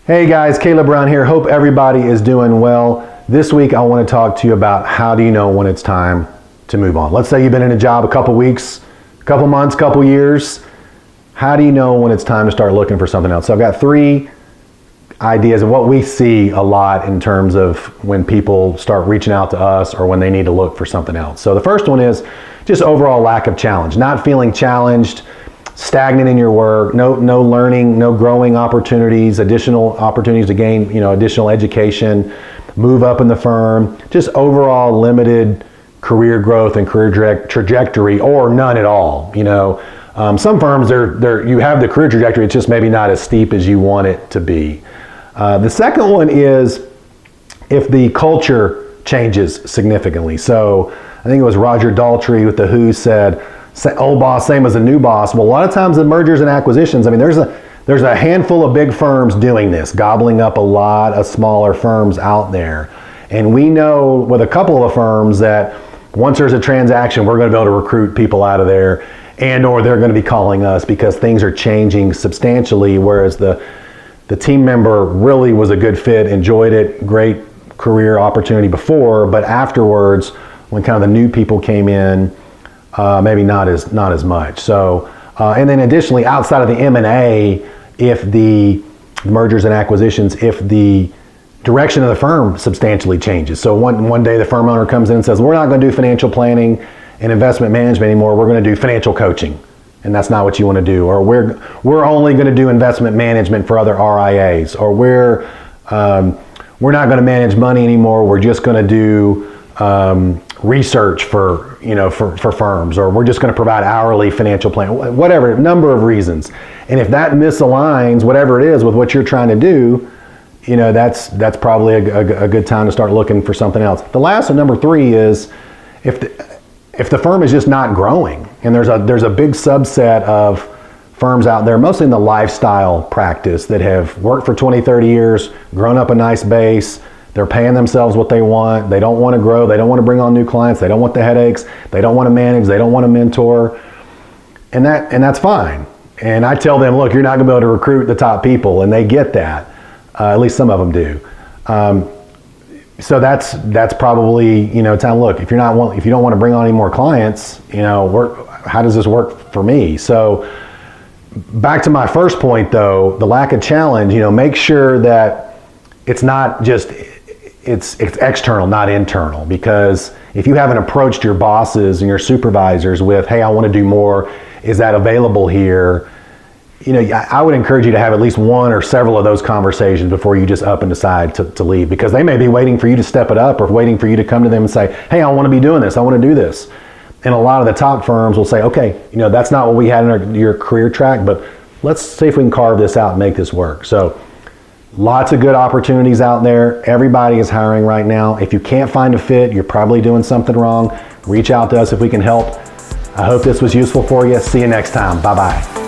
Hey guys, Caleb Brown here. Hope everybody is doing well. This week I want to talk to you about how do you know when it's time to move on. Let's say you've been in a job a couple weeks, a couple months, couple years. How do you know when it's time to start looking for something else? So I've got three ideas of what we see a lot in terms of when people start reaching out to us or when they need to look for something else. So the first one is just overall lack of challenge, not feeling challenged, stagnant in your work, no learning, no growing opportunities, additional opportunities to gain, additional education, move up in the firm, just overall limited career growth and career trajectory, or none at all. Some firms, you have the career trajectory, it's just maybe not as steep as you want it to be. The second one is if the culture changes significantly. So I think it was Roger Daltrey with The Who said, old boss, same as a new boss. Well, a lot of times in mergers and acquisitions, there's a handful of big firms doing this, gobbling up a lot of smaller firms out there. And we know with a couple of firms that once there's a transaction, we're going to be able to recruit people out of there, and or they're going to be calling us because things are changing substantially, whereas the team member really was a good fit, enjoyed it, great career opportunity before, but afterwards, when kind of the new people came in, maybe not as much. So, and then additionally, outside of the M&A, if the mergers and acquisitions, if the direction of the firm substantially changes. So one day the firm owner comes in and says, we're not going to do financial planning and investment management anymore. We're going to do financial coaching, and that's not what you want to do. Or we're only going to do investment management for other RIAs. Or we're not going to manage money anymore. We're just going to do research for firms, or we're just going to provide hourly financial plan, whatever, number of reasons. And if that misaligns, whatever it is, with what you're trying to do, that's probably a good time to start looking for something else. The last one, number three, is if the firm is just not growing, and there's a big subset of firms out there, mostly in the lifestyle practice, that have worked for 20, 30 years, grown up a nice base. They're paying themselves what they want. They don't want to grow. They don't want to bring on new clients. They don't want the headaches. They don't want to manage. They don't want to mentor. And that's fine. And I tell them, look, you're not going to be able to recruit the top people, and they get that. At least some of them do. So that's probably time. Look, if you don't want to bring on any more clients, how does this work for me? So back to my first point, though, the lack of challenge. Make sure that it's not just it's external, not internal. Because if you haven't approached your bosses and your supervisors with, hey, I want to do more, is that available here? I would encourage you to have at least one or several of those conversations before you just up and decide to leave, because they may be waiting for you to step it up, or waiting for you to come to them and say, hey, I want to be doing this, I want to do this. And a lot of the top firms will say, okay, that's not what we had in your career track, but let's see if we can carve this out and make this work. So lots of good opportunities out there. Everybody is hiring right now. If you can't find a fit, you're probably doing something wrong. Reach out to us if we can help. I hope this was useful for you. See you next time. Bye-bye.